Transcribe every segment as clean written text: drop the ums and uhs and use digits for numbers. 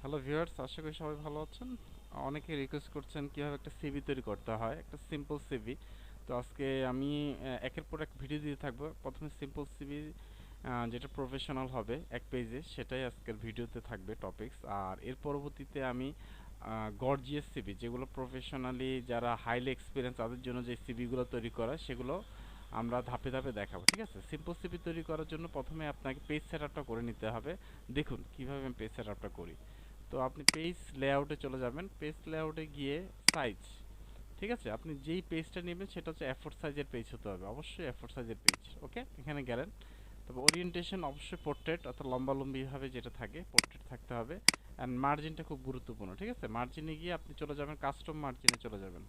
Hello viewers, আশা করি সবাই ভালো আছেন। অনেকে রিকোয়েস্ট করছেন কিভাবে একটা সিভি তৈরি করতে হয়, একটা সিম্পল সিভি। তো আজকে আমি একের পর এক ভিডিও দিয়ে থাকবো। প্রথমে সিম্পল সিভি যেটা প্রফেশনাল হবে এক পেজে, সেটাই আজকের ভিডিওতে থাকবে টপিকস। আর এর পরবর্তীতে আমি গর্জিয়াস সিভি, যেগুলো প্রফেশনালি যারা হাইলি এক্সপিরিয়েন্স তাদের জন্য যে সিভিগুলো তৈরি করা, সেগুলো আমরা ধাপে ধাপে দেখাবো। ঠিক আছে, সিম্পল সিভি তৈরি করার জন্য প্রথমে আপনাকে পেজ সেটআপটা করে নিতে হবে। দেখুন কিভাবে আমি পেজ সেটআপটা করি। তো আপনি পেজ লেআউটে চলে যাবেন। পেজ লেআউটে গিয়ে সাইজ, ঠিক আছে, আপনি যেই পেজটা নেবেন সেটা হচ্ছে এফোর সাইজের পেজ হতে হবে, অবশ্যই এফোর সাইজের পেজ। ওকে, এখানে গেলেন। তবে ওরিয়েন্টেশন অবশ্যই পোর্ট্রেট, অর্থাৎ লম্বালম্বিভাবে যেটা থাকে পোর্ট্রেট থাকতে হবে। অ্যান্ড মার্জিনটা খুব গুরুত্বপূর্ণ। ঠিক আছে, মার্জিনে গিয়ে আপনি চলে যাবেন, কাস্টম মার্জিনে চলে যাবেন।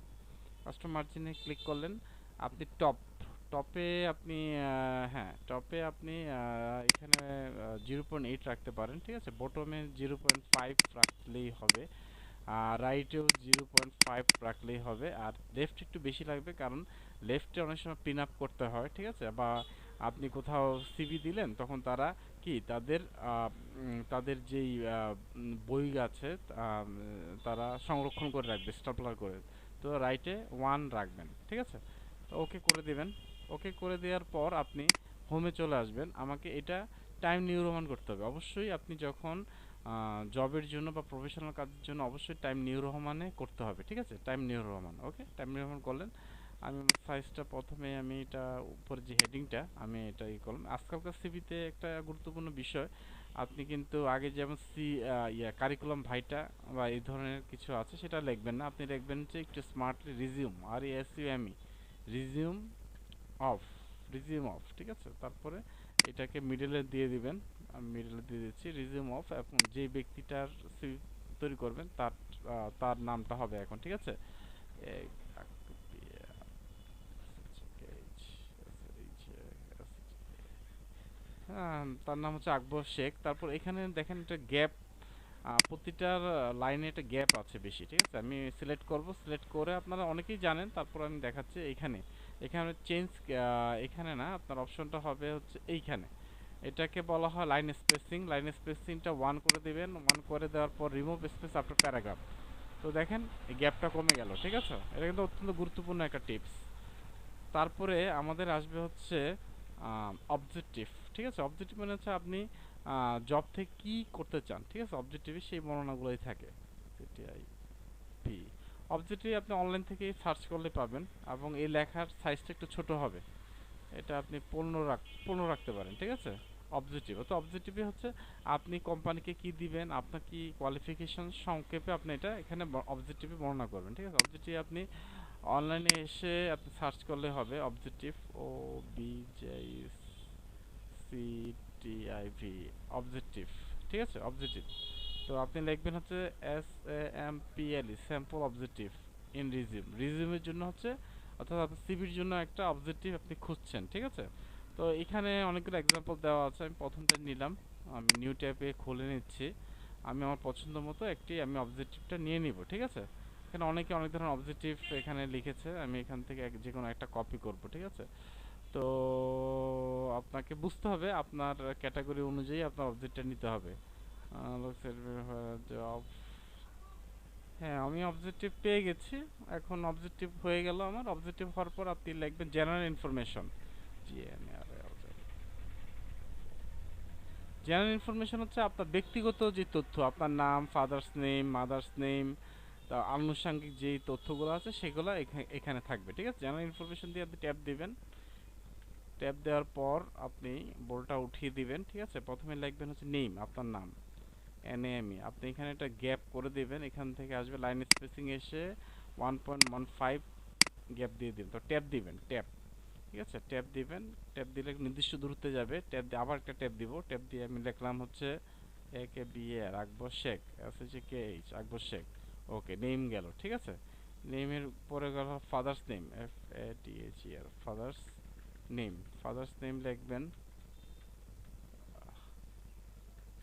কাস্টম মার্জিনে ক্লিক করলেন। আপনি টপে আপনি হ্যাঁ, টপে আপনি এখানে 0.8 রাখতে পারেন। ঠিক আছে, বটমে 0.5 রাখলেই হবে। আর রাইটেও 0.5 রাখলেই হবে। আর লেফট একটু বেশি লাগবে, কারণ লেফটে অনেক সময় পিন আপ করতে হয়। ঠিক আছে, বা আপনি কোথাও সিভি দিলেন, তখন তারা কি তাদের যেই বই আছে, তারা সংরক্ষণ করে রাখবে স্টাপলার করে। তো রাইটে 1 রাখবেন। ঠিক আছে, তো ওকে করে দিবেন। ওকে করে দেওয়ার পর আপনি হোমে চলে আসবেন। আমাকে এটা টাইম নির্ধারণ করতে হবে। অবশ্যই আপনি যখন জবের জন্য বা প্রফেশনাল কাজের জন্য অবশ্যই টাইম নিউ রহমানে করতে হবে। ঠিক আছে, টাইম নিউ রহমান। ওকে, টাইম নিউ রহমান করলেন। আমি আমার সাইজটা প্রথমে আমি এটা উপরে যে হেডিংটা আমি এটা করলাম। আজকালকার সিভিতে একটা গুরুত্বপূর্ণ বিষয়, আপনি কিন্তু আগে যেমন কারিকুলাম ভাইটা বা এই ধরনের কিছু আছে সেটা লিখবেন না। আপনি লিখবেন যে একটু smartly resume, R S U M E, resume of, resume of. ঠিক আছে, তারপরে এটাকে মিডলে দিয়ে দিবেন। আমি মিডলে দিয়ে দিচ্ছি রিজিউম অফ। এখন যে ব্যক্তিটার সিভি তৈরি করবেন তার নামটা হবে এখন। ঠিক আছে, হ্যাঁ, তার নাম হচ্ছে আকবর শেখ। তারপর এখানে দেখেন একটা গ্যাপ, প্রতিটার লাইনে একটা গ্যাপ আছে বেশি। ঠিক আছে, আমি সিলেক্ট করব। সিলেক্ট করে আপনারা অনেকেই জানেন, তারপর আমি দেখাচ্ছি। এইখানে এখানে চেঞ্জ, এখানে না, আপনার অপশনটা হবে হচ্ছে এইখানে। এটাকে বলা হয় লাইন স্পেসিং। লাইন স্পেসিংটা 1 করে দিবেন। 1 করে দেওয়ার পর রিমুভ স্পেস আফটার প্যারাগ্রাফ। তো দেখেন এই গ্যাপটা কমে গেল। ঠিক আছে, এটা কিন্তু অত্যন্ত গুরুত্বপূর্ণ একটা টিপস। তারপরে আমাদের আসবে হচ্ছে অবজেক্টিভ। ঠিক আছে, অবজেক্টিভ মানে হচ্ছে আপনি জব থেকে কি করতে চান। ঠিক আছে, অবজেক্টিভে সেই বর্ণনাগুলোই থাকে। পি অবজেক্টিভ আপনি অনলাইন থেকে সার্চ করলে পাবেন, এবং এই লেখার সাইজটা একটু ছোট হবে। এটা আপনি 15 রাখতে পারেন। ঠিক আছে, অবজেক্টিভ তো অবজেক্টিভে হচ্ছে আপনি কোম্পানিকে কি দিবেন, আপনার কি কোয়ালিফিকেশন, সংক্ষেপে আপনি এটা এখানে অবজেক্টিভে বর্ণনা করবেন। ঠিক আছে, অবজেক্টিভ আপনি অনলাইনে এসে আপনি সার্চ করলে হবে objective, O B J C T I V, objective. ঠিক আছে, অবজেক্টিভ। তো আপনি লিখবেন হচ্ছে SAMPLE, sample objective in resume. রিজিউমের জন্য হচ্ছে, অর্থাৎ আপনার সিভির জন্য একটা অবজেক্টিভ আপনি খুঁজছেন। ঠিক আছে, তো এখানে অনেকগুলো এক্সাম্পল দেওয়া আছে। আমি প্রথমটা নিলাম, আমি নিউ ট্যাবে খুলে নিচ্ছি। আমি আমার পছন্দ মতো একটি আমি অবজেক্টিভটা নিয়ে নিব। ঠিক আছে, এখানে অনেকে অনেক ধরনের অবজেক্টিভ এখানে লিখেছে, আমি এখান থেকে যে কোনো একটা কপি করব। ঠিক আছে, তো আপনাকে বুঝতে হবে আপনার ক্যাটাগরি অনুযায়ী আপনার অবজেক্টটা নিতে হবে। জব, হ্যাঁ, আমি অবজেক্টিভ পেয়ে গেছি। এখন অবজেক্টিভ হয়ে গেল আমার। অবজেক্টিভ হওয়ার পর আপনি লিখবেন জেনারেল ইনফরমেশন। জেনারেল ইনফরমেশন হচ্ছে আপনার ব্যক্তিগত যে তথ্য, আপনার নাম, ফাদার্স নেম, মাদার্স নেম, তা আনুষঙ্গিক যেই তথ্যগুলো আছে সেগুলো এখানে থাকবে। ঠিক আছে, জেনারেল ইনফরমেশন দিয়ে আপনি ট্যাব দিবেন। ট্যাব দেওয়ার পর আপনি বোল্টটা উঠিয়ে দিবেন। ঠিক আছে, প্রথমে লিখবেন হচ্ছে নেম, আপনার নাম, NAME। আপনি এখানে একটা গ্যাপ করে দিবেন। এখান থেকে আসবে লাইন স্পেসিং, এসে 1.15 গ্যাপ দিয়ে দিবেন। তো ট্যাব দিবেন, ট্যাব। ঠিক আছে, ট্যাব দিবেন। ট্যাব দিলে নির্দিষ্ট দূরত্বে যাবে। ট্যাব দিয়ে আবার একটা ট্যাব দিব। ট্যাব দিয়ে আমি লিখলাম হচ্ছে AKBR আকবর শেখ, SHKH আকবর শেখ। ওকে, নেম গেল। ঠিক আছে, নেমের পরে গেল father's name, FATHER, father's name. Father's name লিখবেন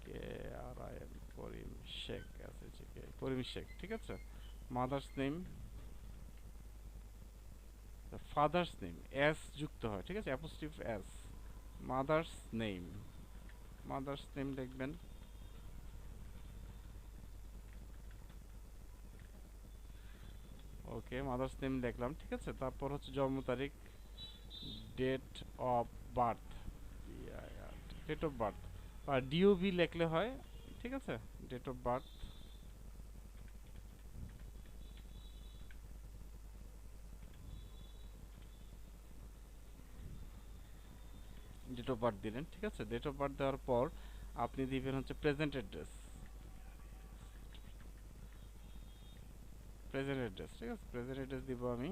KRIM, করিম শেখ, SHK করিম শেখ। ঠিক আছে, mother's name, father's name S যুক্ত হয়। ঠিক আছে, apostrophe S, mother's name. Mother's name লিখবেন। ওকে, মাদার্স নেম লিখলাম, ঠিক আছে। তারপর হচ্ছে জন্ম তারিখ, date of birth, date of birth বা ডিওবি লিখলে হয়, ঠিক আছে। Date of birth, date of birth দিলেন, ঠিক আছে। ডেট অফ বার্থ দেওয়ার পর আপনি দিবেন হচ্ছে প্রেজেন্ট অ্যাড্রেস, প্রেজেন্ট অ্যাড্রেস, ঠিক আছে। প্রেজেন্ট অ্যাড্রেস দিব আমি।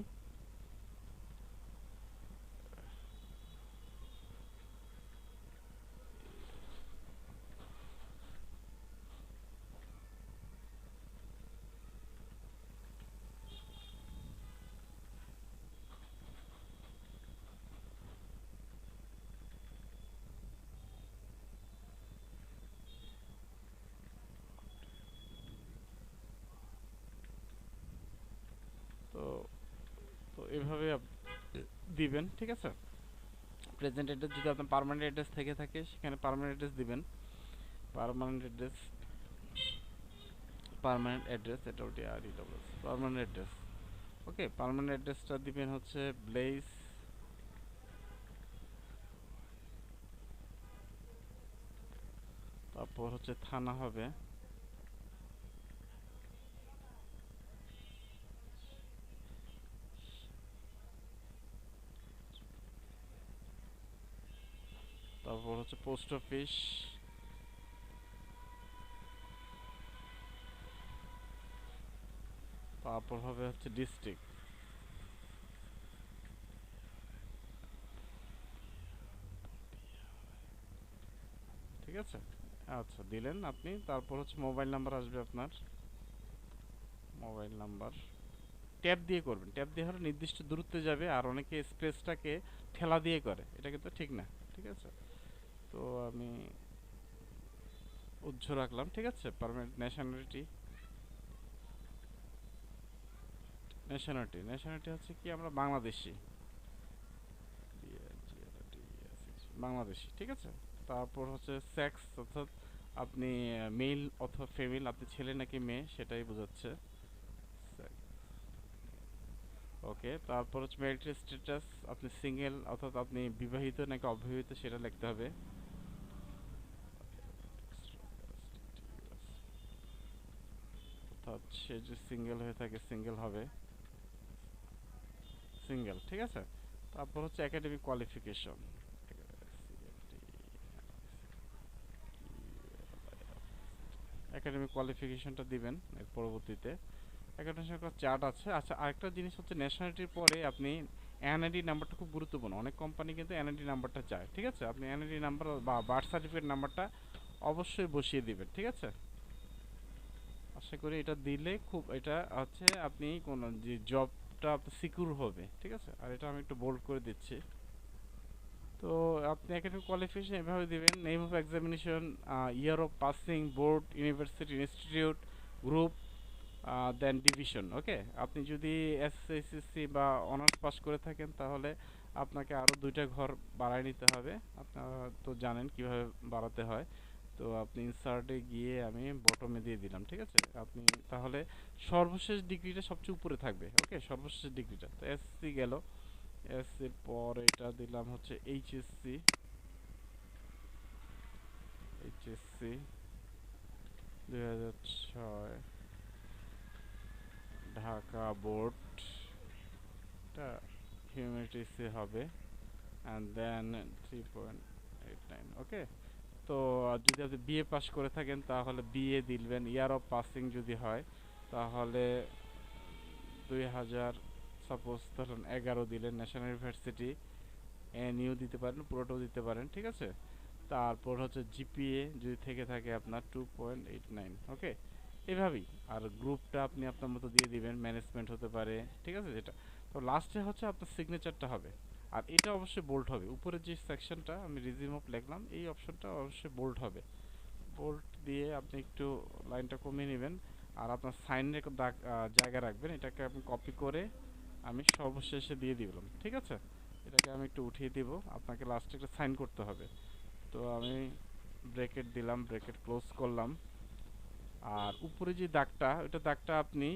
তো তো এভাবে দিবেন, ঠিক আছে। প্রেজেন্ট অ্যাড্রেস যদি আপনার পার্মানেন্ট অ্যাড্রেস থেকে থাকে সেখানে পার্মানেন্ট অ্যাড্রেস দিবেন। পার্মানেন্ট অ্যাড্রেস, পার্মানেন্ট অ্যাড্রেস, এটা ওটি আর ই ডবল পার্মানেন্ট অ্যাড্রেস। ওকে, পার্মানেন্ট অ্যাড্রেসটা দিবেন হচ্ছে ব্লেস, তারপর হচ্ছে থানা হবে, তারপর হচ্ছে পোস্ট অফিস, তারপর হবে হচ্ছে ডিস্ট্রিক্ট, ঠিক আছে। আচ্ছা, দিলেন আপনি। তারপর হচ্ছে মোবাইল নাম্বার আসবে আপনার, মোবাইল নাম্বার ট্যাপ দিয়ে করবেন। ট্যাপ দিয়ে হলে নির্দিষ্ট দূরত্বে যাবে, আর অনেকে স্পেসটাকে ঠেলা দিয়ে করে, এটা কিন্তু ঠিক না, ঠিক আছে। তো আমি উজ্জ্ব রাখলাম, ঠিক আছে। পারমানেন্ট ন্যাশনালিটি, ন্যাশনালিটি, ন্যাশনালিটি হচ্ছে কি আমরা বাংলাদেশি, বাংলাদেশি, ঠিক আছে। তারপর হচ্ছে সেক্স, অর্থাৎ আপনি মেল অথবা ফিমেল, আপনি ছেলে নাকি মেয়ে সেটাই বোঝাচ্ছে। ওকে, তারপর হচ্ছে ম্যারিটাল স্ট্যাটাস, আপনি সিঙ্গেল অর্থাৎ আপনি বিবাহিত নাকি অবিবাহিত সেটা লিখতে হবে। অর্থাৎ সে যে সিঙ্গেল হয়ে থাকে সিঙ্গেল হবে, সিঙ্গেল, ঠিক আছে। তারপর হচ্ছে একাডেমিক কোয়ালিফিকেশন, একাডেমিক কোয়ালিফিকেশনটা দিবেন এর পরবর্তীতে। একাডেমিক একটা চার্ট আছে। আচ্ছা, আরেকটা জিনিস হচ্ছে ন্যাশনালিটির পরে আপনি এনআইডি নাম্বারটা খুব গুরুত্বপূর্ণ, অনেক কোম্পানি কিন্তু এনআইডি নাম্বারটা চায়, ঠিক আছে। আপনি এনআইডি নাম্বার বা বার্থ সার্টিফিকেট নাম্বারটা অবশ্যই বসিয়ে দিবেন, ঠিক আছে। আশা করি এটা দিলে খুব, এটা হচ্ছে আপনি কোন যে জবটা আপনি সিকিউর হবে, ঠিক আছে। আর এটা আমি একটু বোল্ড করে দিচ্ছি। তো আপনি একাডেমিক কোয়ালিফিকেশন এভাবে দিবেন। Name of examination, year of passing, board, university, institute, group, then division. Okay, আপনি যদি এসএসসি বা অনার্স পাস করে থাকেন তাহলে আপনাকে আরও 2টা ঘর বাড়ায় নিতে হবে। আপনারা তো জানেন কিভাবে বাড়াতে হয়। তো আপনি ইনসার্টে গিয়ে আমি বটমে দিয়ে দিলাম, ঠিক আছে। আপনি তাহলে সর্বশেষ ডিগ্রিটা সবচেয়ে উপরে থাকবে। ওকে, সর্বশেষ ডিগ্রিটা তো এসসি গেল, এসসির পর এটা দিলাম হচ্ছে এইচএসসি, এইচএসসি 2006 ঢাকা বোর্ড, এটা হিউম্যানিটিসে হবে, অ্যান্ড দেন 3.89। ওকে, তো যদি আপনি বিএ পাস করে থাকেন তাহলে বিএ দিলবেন। ইয়ার অফ পাসিং যদি হয় তাহলে 2000, সাপোজ ধরুন 11 দিলেন। ন্যাশনাল ইউনিভার্সিটি, এনইউ দিতে পারেন, পুরোটাও দিতে পারেন, ঠিক আছে। তারপর হচ্ছে জিপিএ যদি থেকে থাকে আপনার 2.89। ওকে, এভাবেই। আর গ্রুপটা আপনি আপনার মতো দিয়ে দিবেন, ম্যানেজমেন্ট হতে পারে, ঠিক আছে। যেটা তো লাস্টে হচ্ছে আপনার সিগনেচারটা হবে। আর এটা অবশ্যই বোল্ড হবে, উপরের যে সেকশনটা আমি রিজিউম অফ লিখলাম এই অপশনটা অবশ্যই বোল্ড হবে। বোল্ড দিয়ে আপনি একটু লাইনটা কমিয়ে নেবেন, আর আপনার সাইনের জায়গা রাখবেন। এটাকে আপনি কপি করে আমি সর্বশেষে দিয়ে দিলাম, ঠিক আছে। এটাকে আমি একটু উঠিয়ে দিব, আপনাকে লাস্টে একটা সাইন করতে হবে। তো আমি ব্র্যাকেট দিলাম, ব্র্যাকেট ক্লোজ করলাম। আর উপরে যে দাগটা, ওইটা দাগটা আপনি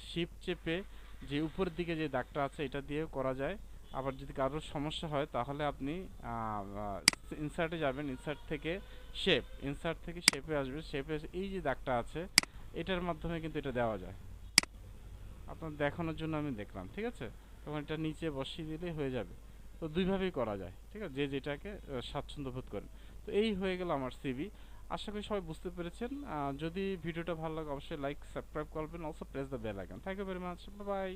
শিফট চেপে যে উপরের দিকে যে দাগটা আছে এটা দিয়েও করা যায়। আবার যদি কারোর সমস্যা হয় তাহলে আপনি ইনসার্টে যাবেন, ইনসার্ট থেকে ইনসার্ট থেকে শেপে আসবে, শেপে এই যে দাগটা আছে এটার মাধ্যমে কিন্তু এটা দেওয়া যায়। আপনার দেখানোর জন্য আমি দেখলাম, ঠিক আছে? তখন এটা নিচে বসিয়ে দিলেই হয়ে যাবে। তো দুইভাবেই করা যায়, ঠিক আছে, যে যেটাকে স্বাচ্ছন্দ্য বোধ করেন। তো এই হয়ে গেল আমার সিভি। আশা করি সবাই বুঝতে পেরেছেন। যদি ভিডিওটা ভালো লাগে অবশ্যই লাইক সাবস্ক্রাইব করবেন, also press the bell icon. Thank you very much, bye by.